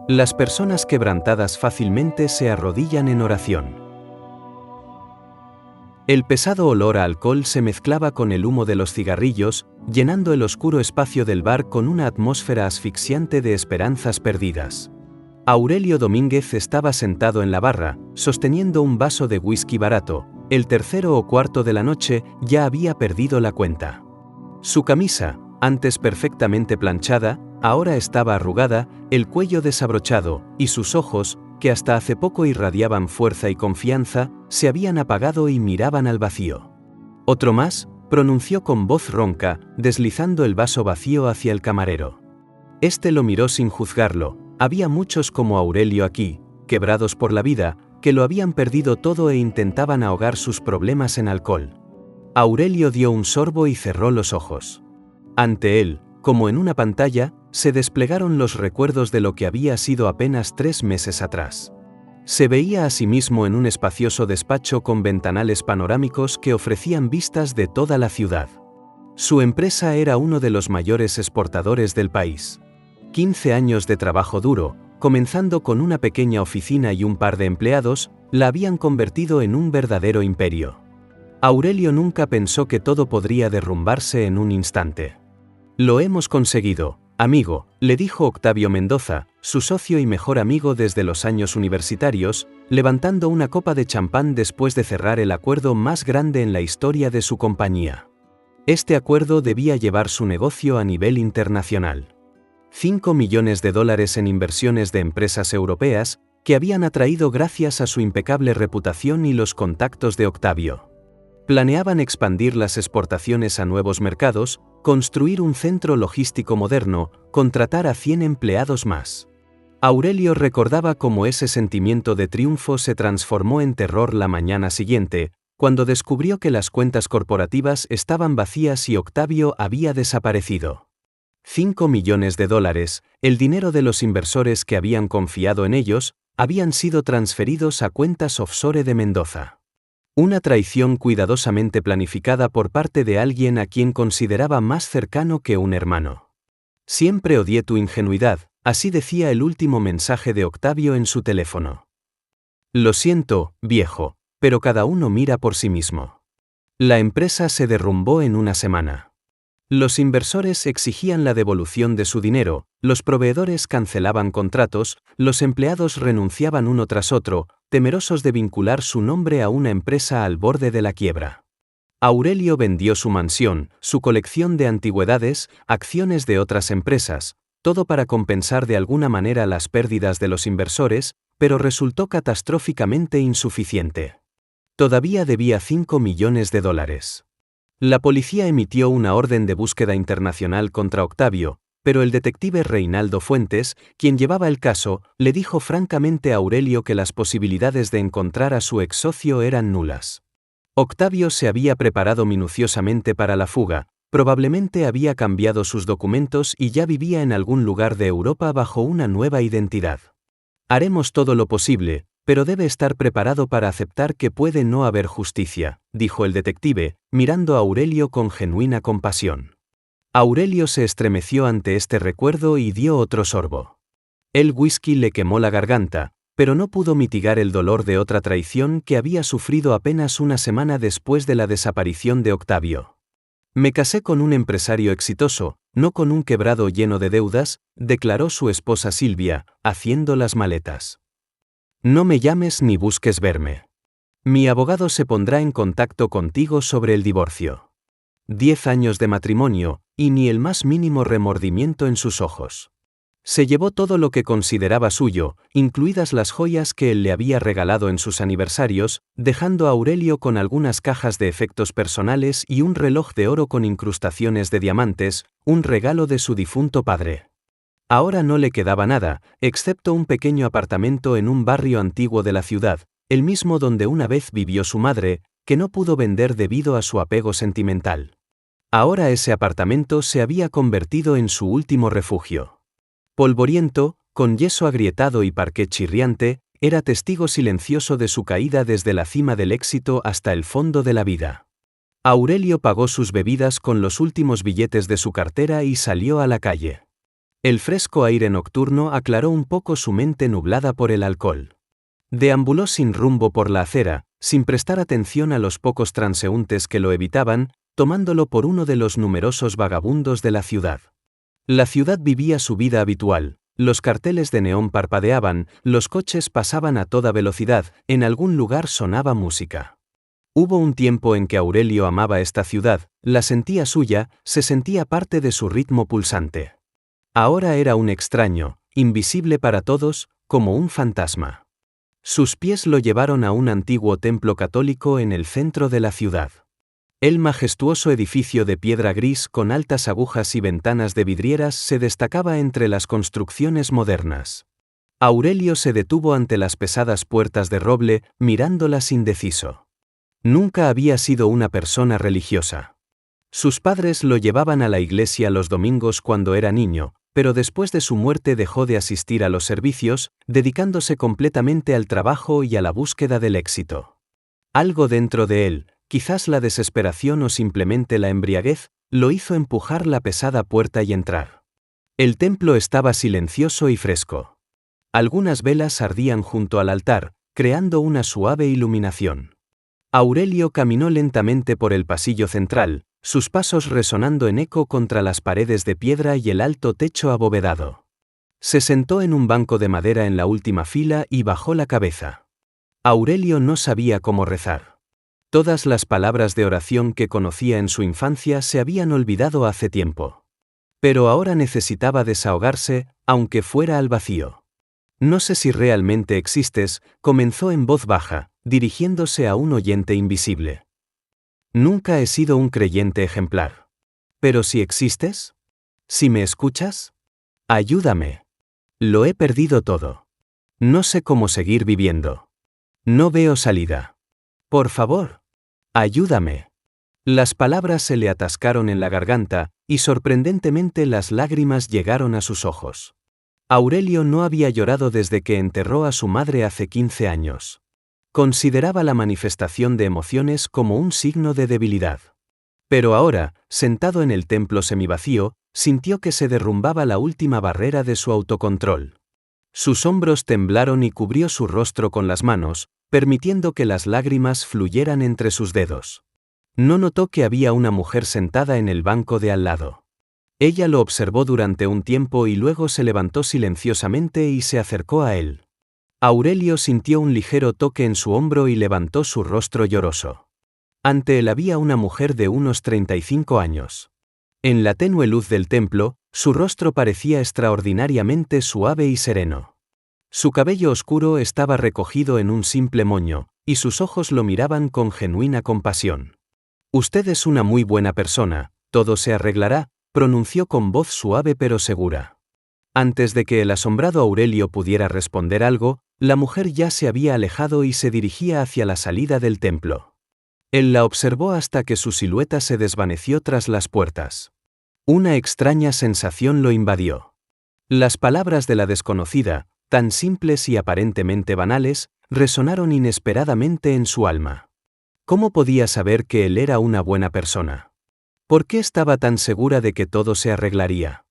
Las personas quebrantadas fácilmente se arrodillan en oración. El pesado olor a alcohol se mezclaba con el humo de los cigarrillos, llenando el oscuro espacio del bar con una atmósfera asfixiante de esperanzas perdidas. Aurelio Domínguez estaba sentado en la barra, sosteniendo un vaso de whisky barato. El tercero o cuarto de la noche ya había perdido la cuenta. Su camisa, antes perfectamente planchada, ahora estaba arrugada, el cuello desabrochado, y sus ojos, que hasta hace poco irradiaban fuerza y confianza, se habían apagado y miraban al vacío. «Otro más», pronunció con voz ronca, deslizando el vaso vacío hacia el camarero. Este lo miró sin juzgarlo. Había muchos como Aurelio aquí, quebrados por la vida, que lo habían perdido todo e intentaban ahogar sus problemas en alcohol. Aurelio dio un sorbo y cerró los ojos. Ante él, como en una pantalla, se desplegaron los recuerdos de lo que había sido apenas 3 meses atrás. Se veía a sí mismo en un espacioso despacho con ventanales panorámicos que ofrecían vistas de toda la ciudad. Su empresa era uno de los mayores exportadores del país. 15 años de trabajo duro, comenzando con una pequeña oficina y un par de empleados, la habían convertido en un verdadero imperio. Aurelio nunca pensó que todo podría derrumbarse en un instante. «Lo hemos conseguido, amigo», le dijo Octavio Mendoza, su socio y mejor amigo desde los años universitarios, levantando una copa de champán después de cerrar el acuerdo más grande en la historia de su compañía. Este acuerdo debía llevar su negocio a nivel internacional. $5 millones en inversiones de empresas europeas, que habían atraído gracias a su impecable reputación y los contactos de Octavio. Planeaban expandir las exportaciones a nuevos mercados, construir un centro logístico moderno, contratar a 100 empleados más. Aurelio recordaba cómo ese sentimiento de triunfo se transformó en terror la mañana siguiente, cuando descubrió que las cuentas corporativas estaban vacías y Octavio había desaparecido. $5 millones, el dinero de los inversores que habían confiado en ellos, habían sido transferidos a cuentas offshore de Mendoza. Una traición cuidadosamente planificada por parte de alguien a quien consideraba más cercano que un hermano. «Siempre odié tu ingenuidad», así decía el último mensaje de Octavio en su teléfono. «Lo siento, viejo, pero cada uno mira por sí mismo». La empresa se derrumbó en una semana. Los inversores exigían la devolución de su dinero, los proveedores cancelaban contratos, los empleados renunciaban uno tras otro, temerosos de vincular su nombre a una empresa al borde de la quiebra. Aurelio vendió su mansión, su colección de antigüedades, acciones de otras empresas, todo para compensar de alguna manera las pérdidas de los inversores, pero resultó catastróficamente insuficiente. Todavía debía $5 millones. La policía emitió una orden de búsqueda internacional contra Octavio, pero el detective Reinaldo Fuentes, quien llevaba el caso, le dijo francamente a Aurelio que las posibilidades de encontrar a su ex socio eran nulas. Octavio se había preparado minuciosamente para la fuga, probablemente había cambiado sus documentos y ya vivía en algún lugar de Europa bajo una nueva identidad. «Haremos todo lo posible, pero debe estar preparado para aceptar que puede no haber justicia», dijo el detective, mirando a Aurelio con genuina compasión. Aurelio se estremeció ante este recuerdo y dio otro sorbo. El whisky le quemó la garganta, pero no pudo mitigar el dolor de otra traición que había sufrido apenas una semana después de la desaparición de Octavio. «Me casé con un empresario exitoso, no con un quebrado lleno de deudas», declaró su esposa Silvia, haciendo las maletas. «No me llames ni busques verme. Mi abogado se pondrá en contacto contigo sobre el divorcio». 10 años de matrimonio, y ni el más mínimo remordimiento en sus ojos. Se llevó todo lo que consideraba suyo, incluidas las joyas que él le había regalado en sus aniversarios, dejando a Aurelio con algunas cajas de efectos personales y un reloj de oro con incrustaciones de diamantes, un regalo de su difunto padre. Ahora no le quedaba nada, excepto un pequeño apartamento en un barrio antiguo de la ciudad, el mismo donde una vez vivió su madre, que no pudo vender debido a su apego sentimental. Ahora ese apartamento se había convertido en su último refugio. Polvoriento, con yeso agrietado y parquet chirriante, era testigo silencioso de su caída desde la cima del éxito hasta el fondo de la vida. Aurelio pagó sus bebidas con los últimos billetes de su cartera y salió a la calle. El fresco aire nocturno aclaró un poco su mente nublada por el alcohol. Deambuló sin rumbo por la acera, sin prestar atención a los pocos transeúntes que lo evitaban, tomándolo por uno de los numerosos vagabundos de la ciudad. La ciudad vivía su vida habitual, los carteles de neón parpadeaban, los coches pasaban a toda velocidad, en algún lugar sonaba música. Hubo un tiempo en que Aurelio amaba esta ciudad, la sentía suya, se sentía parte de su ritmo pulsante. Ahora era un extraño, invisible para todos, como un fantasma. Sus pies lo llevaron a un antiguo templo católico en el centro de la ciudad. El majestuoso edificio de piedra gris con altas agujas y ventanas de vidrieras se destacaba entre las construcciones modernas. Aurelio se detuvo ante las pesadas puertas de roble, mirándolas indeciso. Nunca había sido una persona religiosa. Sus padres lo llevaban a la iglesia los domingos cuando era niño, pero después de su muerte dejó de asistir a los servicios, dedicándose completamente al trabajo y a la búsqueda del éxito. Algo dentro de él, quizás la desesperación o simplemente la embriaguez, lo hizo empujar la pesada puerta y entrar. El templo estaba silencioso y fresco. Algunas velas ardían junto al altar, creando una suave iluminación. Aurelio caminó lentamente por el pasillo central, sus pasos resonando en eco contra las paredes de piedra y el alto techo abovedado. Se sentó en un banco de madera en la última fila y bajó la cabeza. Aurelio no sabía cómo rezar. Todas las palabras de oración que conocía en su infancia se habían olvidado hace tiempo. Pero ahora necesitaba desahogarse, aunque fuera al vacío. No sé si realmente existes, comenzó en voz baja, dirigiéndose a un oyente invisible. Nunca he sido un creyente ejemplar. ¿Pero si existes? ¿Si me escuchas? Ayúdame. Lo he perdido todo. No sé cómo seguir viviendo. No veo salida. Por favor. Ayúdame. Las palabras se le atascaron en la garganta, y sorprendentemente las lágrimas llegaron a sus ojos. Aurelio no había llorado desde que enterró a su madre hace 15 años. Consideraba la manifestación de emociones como un signo de debilidad. Pero ahora, sentado en el templo semivacío, sintió que se derrumbaba la última barrera de su autocontrol. Sus hombros temblaron y cubrió su rostro con las manos, permitiendo que las lágrimas fluyeran entre sus dedos. No notó que había una mujer sentada en el banco de al lado. Ella lo observó durante un tiempo y luego se levantó silenciosamente y se acercó a él. Aurelio sintió un ligero toque en su hombro y levantó su rostro lloroso. Ante él había una mujer de unos 35 años. En la tenue luz del templo, su rostro parecía extraordinariamente suave y sereno. Su cabello oscuro estaba recogido en un simple moño, y sus ojos lo miraban con genuina compasión. «Usted es una muy buena persona, todo se arreglará», pronunció con voz suave pero segura. Antes de que el asombrado Aurelio pudiera responder algo, la mujer ya se había alejado y se dirigía hacia la salida del templo. Él la observó hasta que su silueta se desvaneció tras las puertas. Una extraña sensación lo invadió. Las palabras de la desconocida, tan simples y aparentemente banales, resonaron inesperadamente en su alma. ¿Cómo podía saber que él era una buena persona? ¿Por qué estaba tan segura de que todo se arreglaría?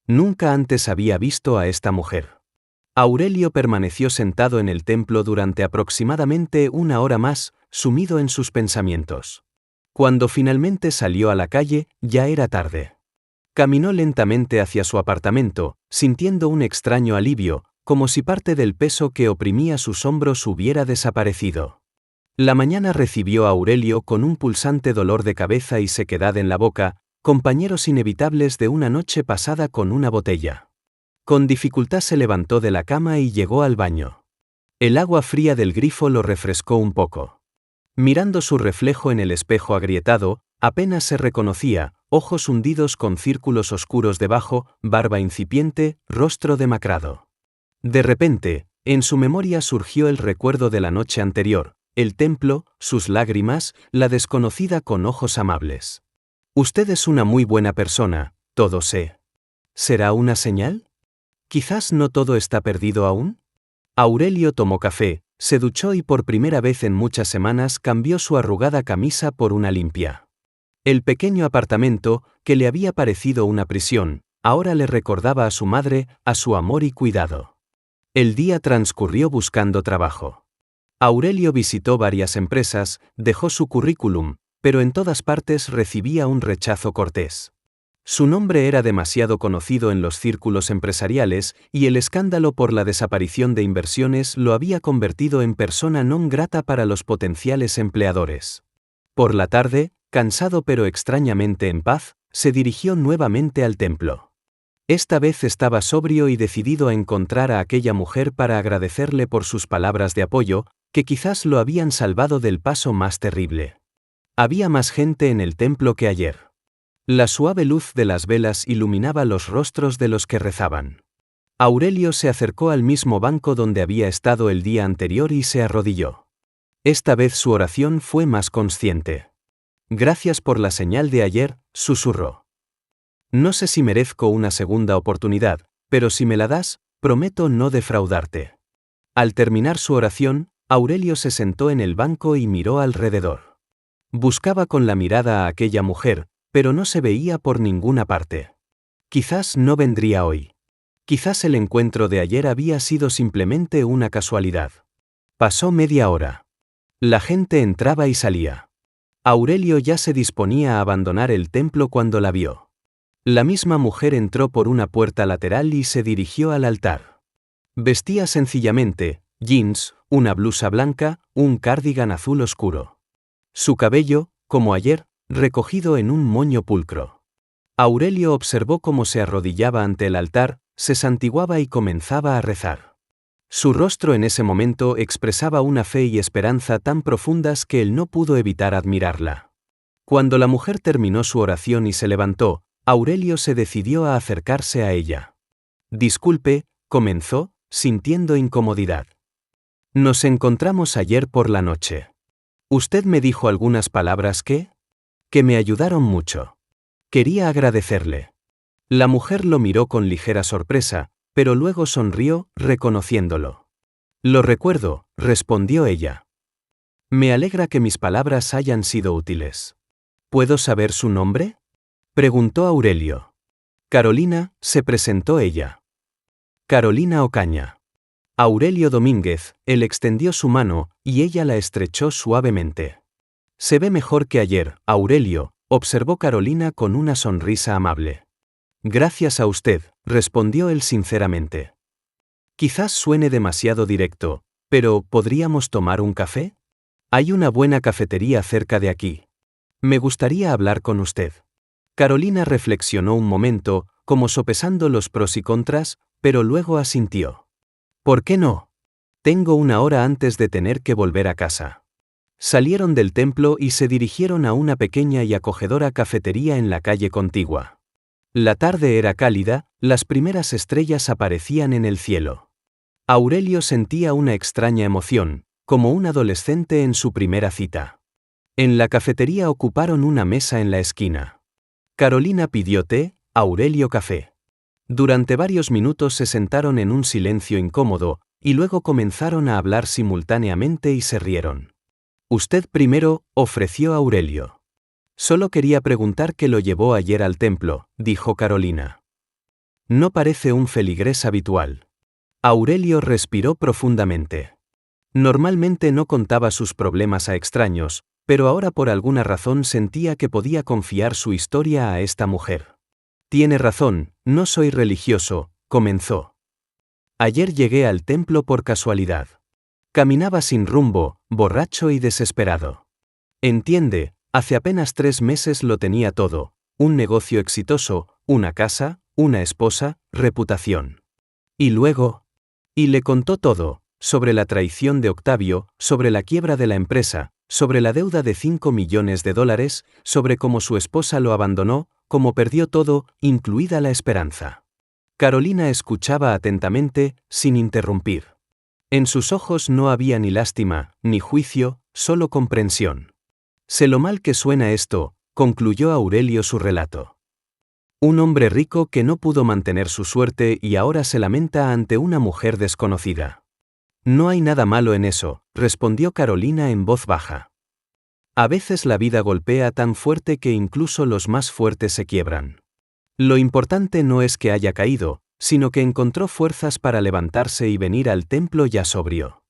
Nunca antes había visto a esta mujer. Aurelio permaneció sentado en el templo durante aproximadamente una hora más, sumido en sus pensamientos. Cuando finalmente salió a la calle, ya era tarde. Caminó lentamente hacia su apartamento, sintiendo un extraño alivio, como si parte del peso que oprimía sus hombros hubiera desaparecido. La mañana recibió a Aurelio con un pulsante dolor de cabeza y sequedad en la boca, compañeros inevitables de una noche pasada con una botella. Con dificultad se levantó de la cama y llegó al baño. El agua fría del grifo lo refrescó un poco. Mirando su reflejo en el espejo agrietado, apenas se reconocía, ojos hundidos con círculos oscuros debajo, barba incipiente, rostro demacrado. De repente, en su memoria surgió el recuerdo de la noche anterior, el templo, sus lágrimas, la desconocida con ojos amables. «Usted es una muy buena persona, todo sé». ¿Será una señal? ¿Quizás no todo está perdido aún? Aurelio tomó café, se duchó y por primera vez en muchas semanas cambió su arrugada camisa por una limpia. El pequeño apartamento, que le había parecido una prisión, Ahora le recordaba a su madre, a su amor y cuidado. El día transcurrió buscando trabajo. Aurelio visitó varias empresas, dejó su currículum, pero en todas partes recibía un rechazo cortés. Su nombre era demasiado conocido en los círculos empresariales y el escándalo por la desaparición de inversiones lo había convertido en persona non grata para los potenciales empleadores. Por la tarde, cansado pero extrañamente en paz, se dirigió nuevamente al templo. Esta vez estaba sobrio y decidido a encontrar a aquella mujer para agradecerle por sus palabras de apoyo, que quizás lo habían salvado del paso más terrible. Había más gente en el templo que ayer. La suave luz de las velas iluminaba los rostros de los que rezaban. Aurelio se acercó al mismo banco donde había estado el día anterior y se arrodilló. Esta vez su oración fue más consciente. Gracias por la señal de ayer, susurró. No sé si merezco una segunda oportunidad, pero si me la das, prometo no defraudarte. Al terminar su oración, Aurelio se sentó en el banco y miró alrededor. Buscaba con la mirada a aquella mujer, pero no se veía por ninguna parte. Quizás no vendría hoy. Quizás el encuentro de ayer había sido simplemente una casualidad. Pasó media hora. La gente entraba y salía. Aurelio ya se disponía a abandonar el templo cuando la vio. La misma mujer entró por una puerta lateral y se dirigió al altar. Vestía sencillamente, jeans, una blusa blanca, un cardigan azul oscuro. Su cabello, como ayer, recogido en un moño pulcro. Aurelio observó cómo se arrodillaba ante el altar, se santiguaba y comenzaba a rezar. Su rostro en ese momento expresaba una fe y esperanza tan profundas que él no pudo evitar admirarla. Cuando la mujer terminó su oración y se levantó, Aurelio se decidió a acercarse a ella. Disculpe, comenzó, sintiendo incomodidad. Nos encontramos ayer por la noche. Usted me dijo algunas palabras que me ayudaron mucho. Quería agradecerle. La mujer lo miró con ligera sorpresa, pero luego sonrió, reconociéndolo. Lo recuerdo, respondió ella. Me alegra que mis palabras hayan sido útiles. ¿Puedo saber su nombre? Preguntó Aurelio. Carolina, se presentó ella. Carolina Ocaña. Aurelio Domínguez, él extendió su mano, y ella la estrechó suavemente. Se ve mejor que ayer, Aurelio, observó Carolina con una sonrisa amable. Gracias a usted, respondió él sinceramente. Quizás suene demasiado directo, pero ¿podríamos tomar un café? Hay una buena cafetería cerca de aquí. Me gustaría hablar con usted. Carolina reflexionó un momento, como sopesando los pros y contras, pero luego asintió. ¿Por qué no? Tengo una hora antes de tener que volver a casa. Salieron del templo y se dirigieron a una pequeña y acogedora cafetería en la calle contigua. La tarde era cálida, las primeras estrellas aparecían en el cielo. Aurelio sentía una extraña emoción, como un adolescente en su primera cita. En la cafetería ocuparon una mesa en la esquina. Carolina pidió té, Aurelio café. Durante varios minutos se sentaron en un silencio incómodo, y luego comenzaron a hablar simultáneamente y se rieron. Usted primero, ofreció Aurelio. Solo quería preguntar qué lo llevó ayer al templo, dijo Carolina. No parece un feligrés habitual. Aurelio respiró profundamente. Normalmente no contaba sus problemas a extraños, pero ahora por alguna razón sentía que podía confiar su historia a esta mujer. Tiene razón, no soy religioso, comenzó. Ayer llegué al templo por casualidad. Caminaba sin rumbo, borracho y desesperado. Entiende, hace apenas 3 meses lo tenía todo, un negocio exitoso, una casa, una esposa, reputación. Y luego, le contó todo, sobre la traición de Octavio, sobre la quiebra de la empresa, sobre la deuda de $5 millones, sobre cómo su esposa lo abandonó, cómo perdió todo, incluida la esperanza. Carolina escuchaba atentamente, sin interrumpir. En sus ojos no había ni lástima, ni juicio, solo comprensión. Sé lo mal que suena esto, concluyó Aurelio su relato. Un hombre rico que no pudo mantener su suerte y ahora se lamenta ante una mujer desconocida. No hay nada malo en eso, respondió Carolina en voz baja. A veces la vida golpea tan fuerte que incluso los más fuertes se quiebran. Lo importante no es que haya caído, sino que encontró fuerzas para levantarse y venir al templo ya sobrio.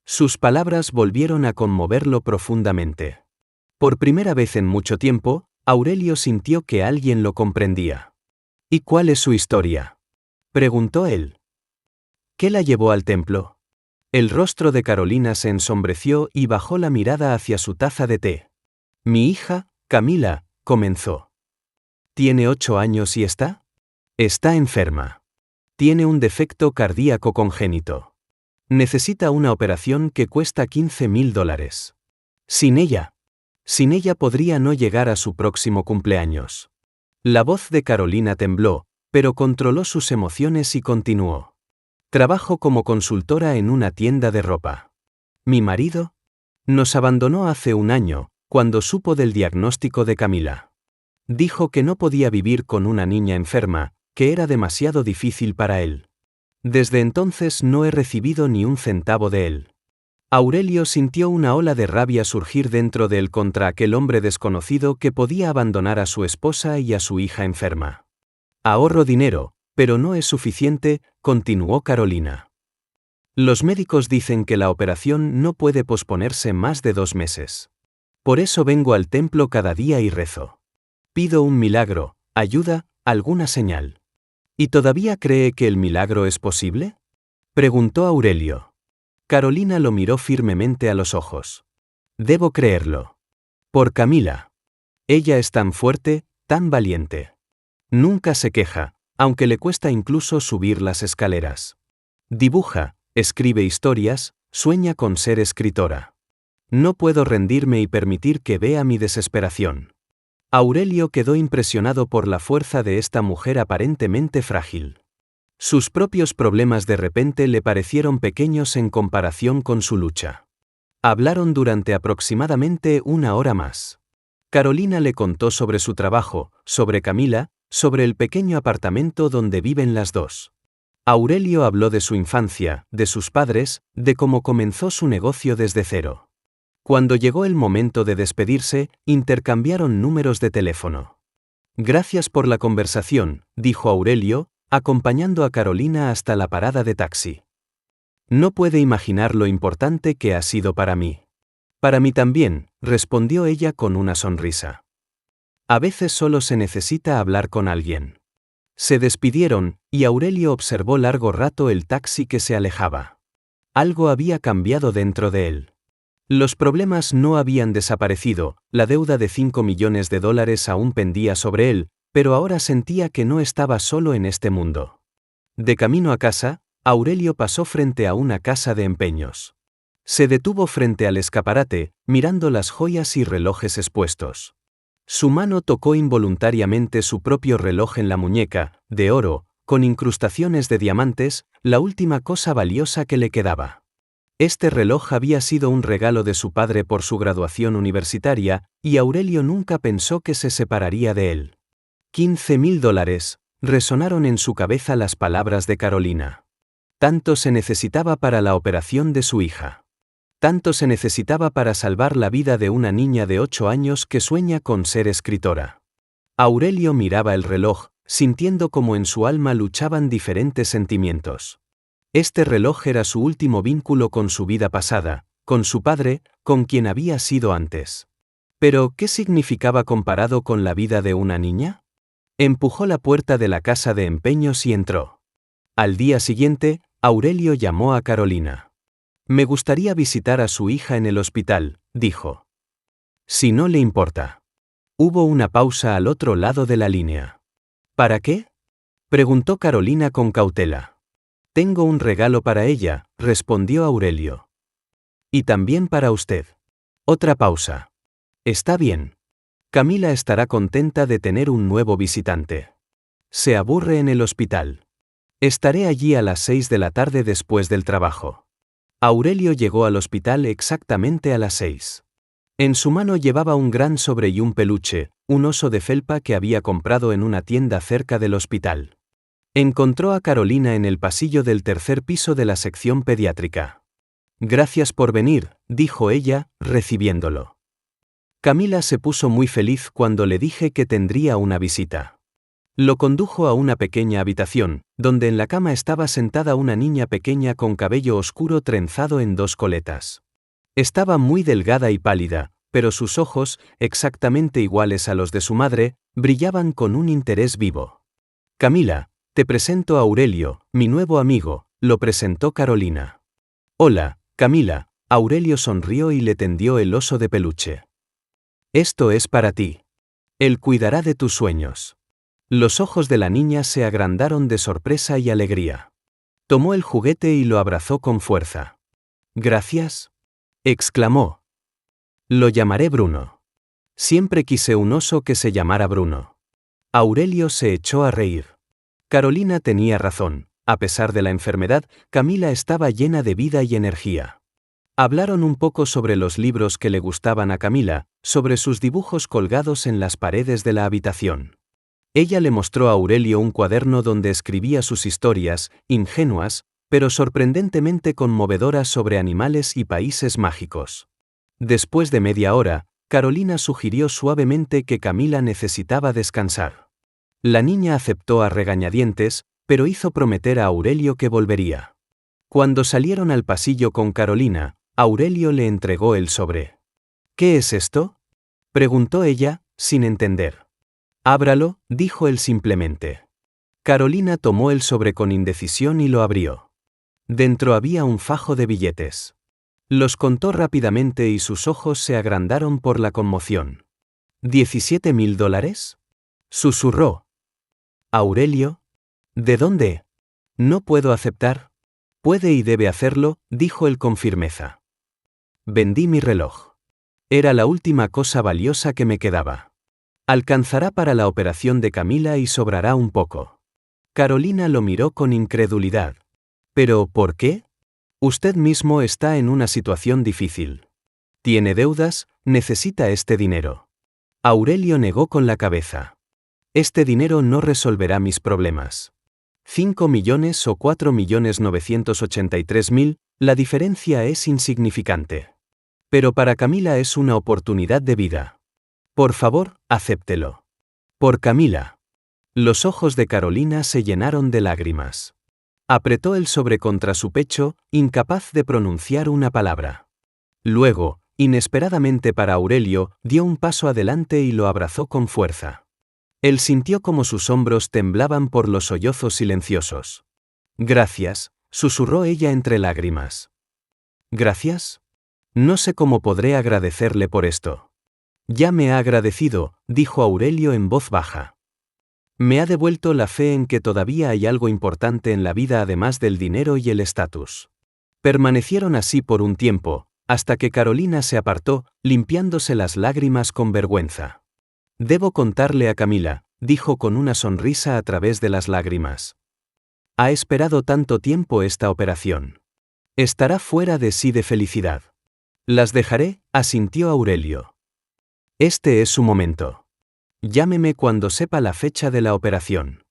Sus palabras volvieron a conmoverlo profundamente. Por primera vez en mucho tiempo, Aurelio sintió que alguien lo comprendía. ¿Y cuál es su historia?, preguntó él. ¿Qué la llevó al templo? El rostro de Carolina se ensombreció y bajó la mirada hacia su taza de té. Mi hija, Camila, comenzó. ¿Tiene 8 años y está? Está enferma. Tiene un defecto cardíaco congénito. Necesita una operación que cuesta $15,000. Sin ella podría no llegar a su próximo cumpleaños. La voz de Carolina tembló, pero controló sus emociones y continuó. Trabajo como consultora en una tienda de ropa. Mi marido nos abandonó hace 1 año, cuando supo del diagnóstico de Camila. Dijo que no podía vivir con una niña enferma, que era demasiado difícil para él. Desde entonces no he recibido ni un centavo de él. Aurelio sintió una ola de rabia surgir dentro de él contra aquel hombre desconocido que podía abandonar a su esposa y a su hija enferma. Ahorro dinero, pero no es suficiente, continuó Carolina. Los médicos dicen que la operación no puede posponerse más de 2 meses. Por eso vengo al templo cada día y rezo. Pido un milagro, ayuda, alguna señal. ¿Y todavía cree que el milagro es posible?, preguntó Aurelio. Carolina lo miró firmemente a los ojos. Debo creerlo. Por Camila. Ella es tan fuerte, tan valiente. Nunca se queja, aunque le cuesta incluso subir las escaleras. Dibuja, escribe historias, sueña con ser escritora. No puedo rendirme y permitir que vea mi desesperación. Aurelio quedó impresionado por la fuerza de esta mujer aparentemente frágil. Sus propios problemas de repente le parecieron pequeños en comparación con su lucha. Hablaron durante aproximadamente 1 hora más. Carolina le contó sobre su trabajo, sobre Camila, sobre el pequeño apartamento donde viven las dos. Aurelio habló de su infancia, de sus padres, de cómo comenzó su negocio desde cero. Cuando llegó el momento de despedirse, intercambiaron números de teléfono. Gracias por la conversación, dijo Aurelio, acompañando a Carolina hasta la parada de taxi. No puede imaginar lo importante que ha sido para mí. Para mí también, respondió ella con una sonrisa. A veces solo se necesita hablar con alguien. Se despidieron, y Aurelio observó largo rato el taxi que se alejaba. Algo había cambiado dentro de él. Los problemas no habían desaparecido, la deuda de $5 millones aún pendía sobre él, pero ahora sentía que no estaba solo en este mundo. De camino a casa, Aurelio pasó frente a una casa de empeños. Se detuvo frente al escaparate, mirando las joyas y relojes expuestos. Su mano tocó involuntariamente su propio reloj en la muñeca, de oro, con incrustaciones de diamantes, la última cosa valiosa que le quedaba. Este reloj había sido un regalo de su padre por su graduación universitaria, y Aurelio nunca pensó que se separaría de él. $15,000, resonaron en su cabeza las palabras de Carolina. Tanto se necesitaba para la operación de su hija. Tanto se necesitaba para salvar la vida de una niña de 8 años que sueña con ser escritora. Aurelio miraba el reloj, sintiendo como en su alma luchaban diferentes sentimientos. Este reloj era su último vínculo con su vida pasada, con su padre, con quien había sido antes. Pero, ¿qué significaba comparado con la vida de una niña? Empujó la puerta de la casa de empeños y entró. Al día siguiente, Aurelio llamó a Carolina. Me gustaría visitar a su hija en el hospital, dijo. Si no le importa. Hubo una pausa al otro lado de la línea. ¿Para qué?, preguntó Carolina con cautela. Tengo un regalo para ella, respondió Aurelio. Y también para usted. Otra pausa. Está bien. Camila estará contenta de tener un nuevo visitante. Se aburre en el hospital. Estaré allí a las 6 de la tarde después del trabajo. Aurelio llegó al hospital exactamente a las 6. En su mano llevaba un gran sobre y un peluche, un oso de felpa que había comprado en una tienda cerca del hospital. Encontró a Carolina en el pasillo del 3er piso de la sección pediátrica. Gracias por venir, dijo ella, recibiéndolo. Camila se puso muy feliz cuando le dije que tendría una visita. Lo condujo a una pequeña habitación, donde en la cama estaba sentada una niña pequeña con cabello oscuro trenzado en 2 coletas. Estaba muy delgada y pálida, pero sus ojos, exactamente iguales a los de su madre, brillaban con un interés vivo. Camila, te presento a Aurelio, mi nuevo amigo, lo presentó Carolina. Hola, Camila. Aurelio sonrió y le tendió el oso de peluche. Esto es para ti. Él cuidará de tus sueños. Los ojos de la niña se agrandaron de sorpresa y alegría. Tomó el juguete y lo abrazó con fuerza. Gracias, exclamó. Lo llamaré Bruno. Siempre quise un oso que se llamara Bruno. Aurelio se echó a reír. Carolina tenía razón. A pesar de la enfermedad, Camila estaba llena de vida y energía. Hablaron un poco sobre los libros que le gustaban a Camila, sobre sus dibujos colgados en las paredes de la habitación. Ella le mostró a Aurelio un cuaderno donde escribía sus historias, ingenuas, pero sorprendentemente conmovedoras sobre animales y países mágicos. Después de media hora, Carolina sugirió suavemente que Camila necesitaba descansar. La niña aceptó a regañadientes, pero hizo prometer a Aurelio que volvería. Cuando salieron al pasillo con Carolina, Aurelio le entregó el sobre. ¿Qué es esto?, preguntó ella, sin entender. Ábralo, dijo él simplemente. Carolina tomó el sobre con indecisión y lo abrió. Dentro había un fajo de billetes. Los contó rápidamente y sus ojos se agrandaron por la conmoción. ¿$17.000? Susurró. Aurelio. ¿De dónde? No puedo aceptar. Puede y debe hacerlo, dijo él con firmeza. Vendí mi reloj. Era la última cosa valiosa que me quedaba. Alcanzará para la operación de Camila y sobrará un poco. Carolina lo miró con incredulidad. ¿Pero por qué? Usted mismo está en una situación difícil. Tiene deudas, necesita este dinero. Aurelio negó con la cabeza. Este dinero no resolverá mis problemas. 5 millones o 4.983.000, la diferencia es insignificante. Pero para Camila es una oportunidad de vida. Por favor, acéptelo. Por Camila. Los ojos de Carolina se llenaron de lágrimas. Apretó el sobre contra su pecho, incapaz de pronunciar una palabra. Luego, inesperadamente para Aurelio, dio un paso adelante y lo abrazó con fuerza. Él sintió como sus hombros temblaban por los sollozos silenciosos. Gracias, susurró ella entre lágrimas. ¿Gracias? No sé cómo podré agradecerle por esto. Ya me ha agradecido, dijo Aurelio en voz baja. Me ha devuelto la fe en que todavía hay algo importante en la vida además del dinero y el estatus. Permanecieron así por un tiempo, hasta que Carolina se apartó, limpiándose las lágrimas con vergüenza. Debo contarle a Camila, dijo con una sonrisa a través de las lágrimas. Ha esperado tanto tiempo esta operación. Estará fuera de sí de felicidad. Las dejaré, asintió Aurelio. Este es su momento. Llámeme cuando sepa la fecha de la operación.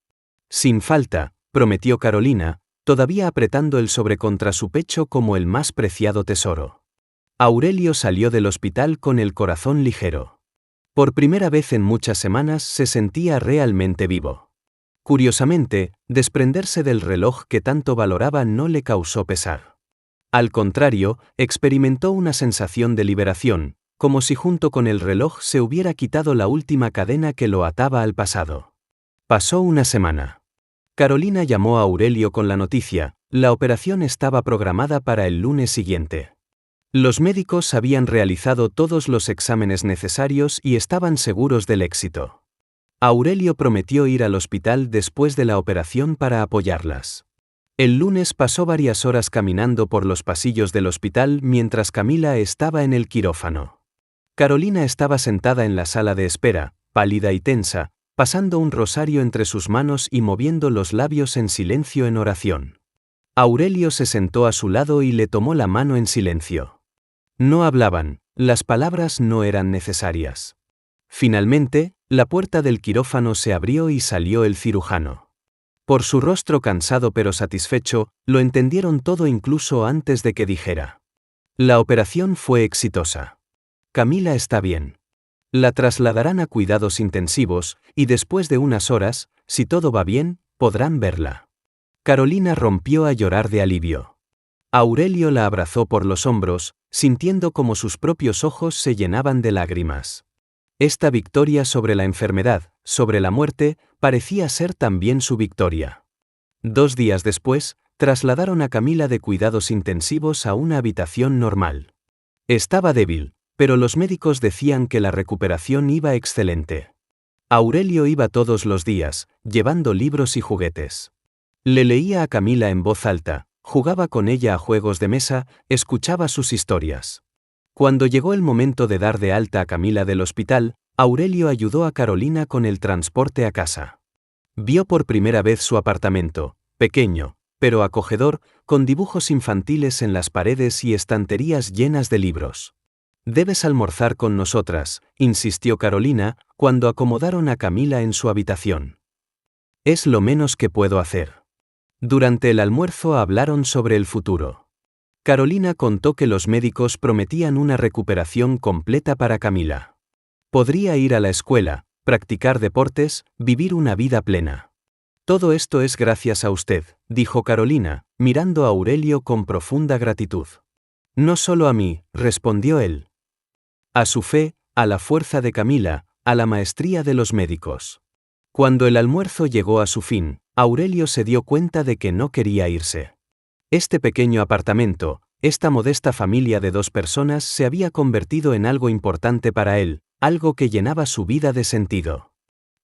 Sin falta, prometió Carolina, todavía apretando el sobre contra su pecho como el más preciado tesoro. Aurelio salió del hospital con el corazón ligero. Por primera vez en muchas semanas se sentía realmente vivo. Curiosamente, desprenderse del reloj que tanto valoraba no le causó pesar. Al contrario, experimentó una sensación de liberación, como si junto con el reloj se hubiera quitado la última cadena que lo ataba al pasado. Pasó una semana. Carolina llamó a Aurelio con la noticia: la operación estaba programada para el lunes siguiente. Los médicos habían realizado todos los exámenes necesarios y estaban seguros del éxito. Aurelio prometió ir al hospital después de la operación para apoyarlas. El lunes pasó varias horas caminando por los pasillos del hospital mientras Camila estaba en el quirófano. Carolina estaba sentada en la sala de espera, pálida y tensa, pasando un rosario entre sus manos y moviendo los labios en silencio en oración. Aurelio se sentó a su lado y le tomó la mano en silencio. No hablaban, las palabras no eran necesarias. Finalmente, la puerta del quirófano se abrió y salió el cirujano. Por su rostro cansado pero satisfecho, lo entendieron todo incluso antes de que dijera. La operación fue exitosa. Camila está bien. La trasladarán a cuidados intensivos, y después de unas horas, si todo va bien, podrán verla. Carolina rompió a llorar de alivio. Aurelio la abrazó por los hombros, sintiendo como sus propios ojos se llenaban de lágrimas. Esta victoria sobre la enfermedad, sobre la muerte, parecía ser también su victoria. 2 días después, trasladaron a Camila de cuidados intensivos a una habitación normal. Estaba débil, pero los médicos decían que la recuperación iba excelente. Aurelio iba todos los días, llevando libros y juguetes. Le leía a Camila en voz alta, jugaba con ella a juegos de mesa, escuchaba sus historias. Cuando llegó el momento de dar de alta a Camila del hospital, Aurelio ayudó a Carolina con el transporte a casa. Vio por primera vez su apartamento, pequeño, pero acogedor, con dibujos infantiles en las paredes y estanterías llenas de libros. «Debes almorzar con nosotras», insistió Carolina, cuando acomodaron a Camila en su habitación. «Es lo menos que puedo hacer». Durante el almuerzo hablaron sobre el futuro. Carolina contó que los médicos prometían una recuperación completa para Camila. Podría ir a la escuela, practicar deportes, vivir una vida plena. «Todo esto es gracias a usted», dijo Carolina, mirando a Aurelio con profunda gratitud. «No solo a mí», respondió él. «A su fe, a la fuerza de Camila, a la maestría de los médicos». Cuando el almuerzo llegó a su fin, Aurelio se dio cuenta de que no quería irse. Este pequeño apartamento, esta modesta familia de 2 personas se había convertido en algo importante para él, algo que llenaba su vida de sentido.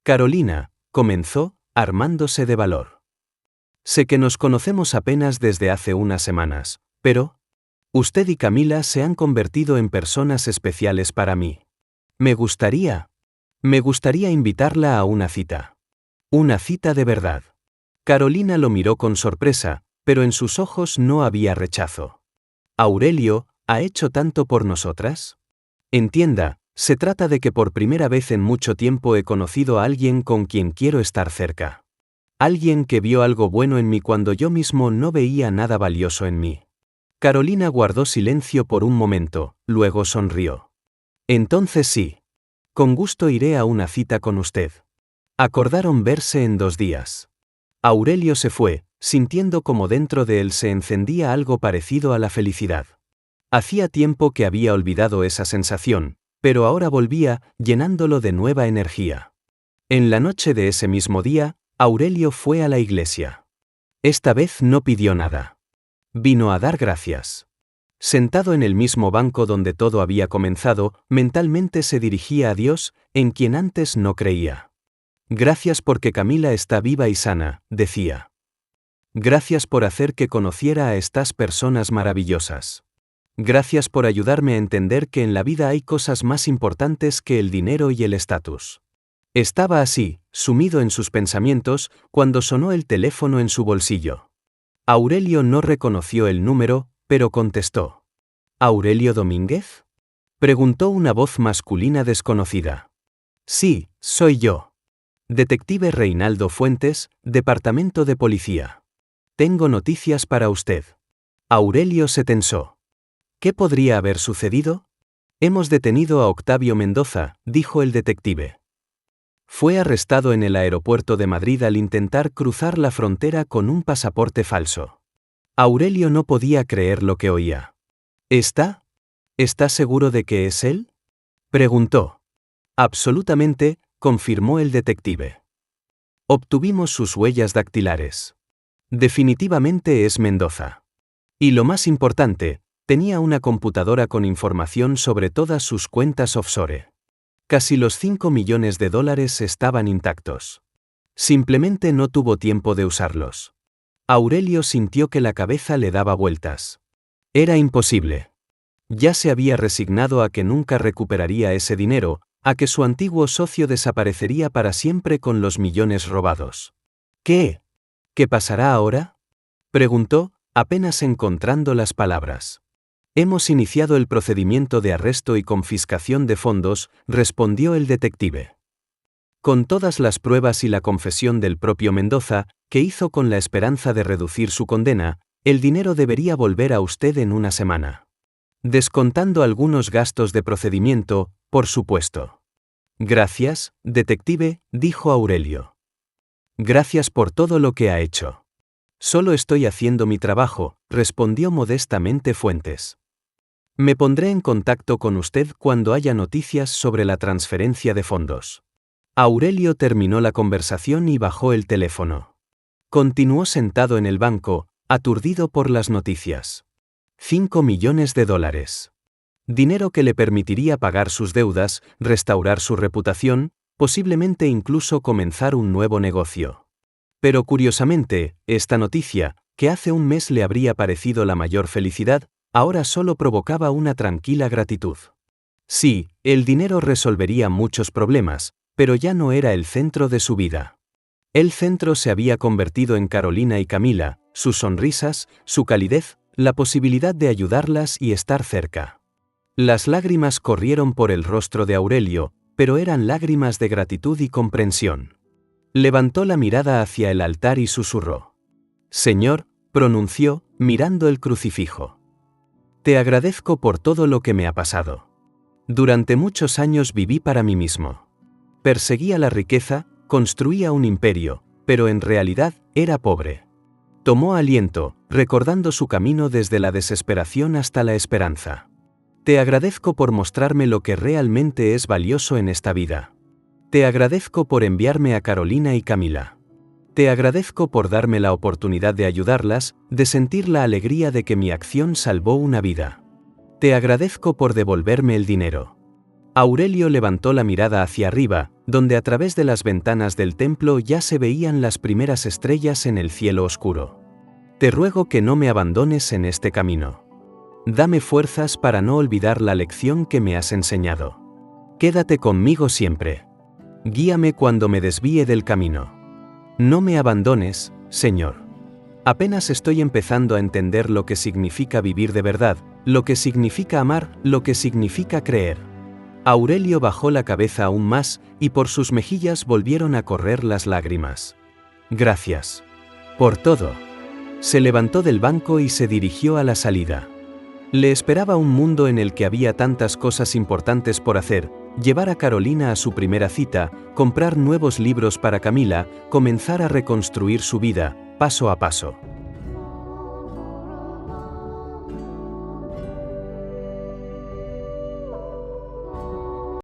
«Carolina», comenzó, armándose de valor. «Sé que nos conocemos apenas desde hace unas semanas, pero usted y Camila se han convertido en personas especiales para mí. Me gustaría invitarla a una cita. Una cita de verdad». Carolina lo miró con sorpresa, pero en sus ojos no había rechazo. «¿Aurelio ha hecho tanto por nosotras? Entienda, se trata de que por primera vez en mucho tiempo he conocido a alguien con quien quiero estar cerca. Alguien que vio algo bueno en mí cuando yo mismo no veía nada valioso en mí». Carolina guardó silencio por un momento, luego sonrió. «Entonces sí. Con gusto iré a una cita con usted». Acordaron verse en 2 días. Aurelio se fue, sintiendo como dentro de él se encendía algo parecido a la felicidad. Hacía tiempo que había olvidado esa sensación, pero ahora volvía, llenándolo de nueva energía. En la noche de ese mismo día, Aurelio fue a la iglesia. Esta vez no pidió nada. Vino a dar gracias. Sentado en el mismo banco donde todo había comenzado, mentalmente se dirigía a Dios, en quien antes no creía. «Gracias porque Camila está viva y sana», decía. «Gracias por hacer que conociera a estas personas maravillosas. Gracias por ayudarme a entender que en la vida hay cosas más importantes que el dinero y el estatus». Estaba así, sumido en sus pensamientos, cuando sonó el teléfono en su bolsillo. Aurelio no reconoció el número, pero contestó. «¿Aurelio Domínguez?», preguntó una voz masculina desconocida. «Sí, soy yo. Detective Reinaldo Fuentes, Departamento de Policía. Tengo noticias para usted». Aurelio se tensó. ¿Qué podría haber sucedido? «Hemos detenido a Octavio Mendoza», dijo el detective. Fue arrestado en el aeropuerto de Madrid al intentar cruzar la frontera con un pasaporte falso. Aurelio no podía creer lo que oía. ¿Está seguro de que es él?», preguntó. «Absolutamente», confirmó el detective. «Obtuvimos sus huellas dactilares. Definitivamente es Mendoza. Y lo más importante, tenía una computadora con información sobre todas sus cuentas offshore. Casi los $5 millones estaban intactos. Simplemente no tuvo tiempo de usarlos». Aurelio sintió que la cabeza le daba vueltas. Era imposible. Ya se había resignado a que nunca recuperaría ese dinero, a que su antiguo socio desaparecería para siempre con los millones robados. «¿Qué pasará ahora?», preguntó, apenas encontrando las palabras. «Hemos iniciado el procedimiento de arresto y confiscación de fondos», respondió el detective. «Con todas las pruebas y la confesión del propio Mendoza, que hizo con la esperanza de reducir su condena, el dinero debería volver a usted en una semana. Descontando algunos gastos de procedimiento, por supuesto». Gracias, detective, dijo Aurelio. Gracias por todo lo que ha hecho. Solo estoy haciendo mi trabajo, respondió modestamente Fuentes. Me pondré en contacto con usted cuando haya noticias sobre la transferencia de fondos. Aurelio terminó la conversación y bajó el teléfono. Continuó sentado en el banco, aturdido por las noticias. $5 millones. Dinero que le permitiría pagar sus deudas, restaurar su reputación, posiblemente incluso comenzar un nuevo negocio. Pero curiosamente, esta noticia, que hace un mes le habría parecido la mayor felicidad, ahora solo provocaba una tranquila gratitud. Sí, el dinero resolvería muchos problemas, pero ya no era el centro de su vida. El centro se había convertido en Carolina y Camila, sus sonrisas, su calidez, la posibilidad de ayudarlas y estar cerca. Las lágrimas corrieron por el rostro de Aurelio, pero eran lágrimas de gratitud y comprensión. Levantó la mirada hacia el altar y susurró. Señor, pronunció, mirando el crucifijo. Te agradezco por todo lo que me ha pasado. Durante muchos años viví para mí mismo. Perseguía la riqueza, construía un imperio, pero en realidad era pobre. Tomó aliento, recordando su camino desde la desesperación hasta la esperanza. Te agradezco por mostrarme lo que realmente es valioso en esta vida. Te agradezco por enviarme a Carolina y Camila. Te agradezco por darme la oportunidad de ayudarlas, de sentir la alegría de que mi acción salvó una vida. Te agradezco por devolverme el dinero. Aurelio levantó la mirada hacia arriba, donde a través de las ventanas del templo ya se veían las primeras estrellas en el cielo oscuro. Te ruego que no me abandones en este camino. Dame fuerzas para no olvidar la lección que me has enseñado. Quédate conmigo siempre. Guíame cuando me desvíe del camino. No me abandones, Señor. Apenas estoy empezando a entender lo que significa vivir de verdad, lo que significa amar, lo que significa creer. Aurelio bajó la cabeza aún más, y por sus mejillas volvieron a correr las lágrimas. Gracias. Por todo. Se levantó del banco y se dirigió a la salida. Le esperaba un mundo en el que había tantas cosas importantes por hacer: llevar a Carolina a su primera cita, comprar nuevos libros para Camila, comenzar a reconstruir su vida, paso a paso.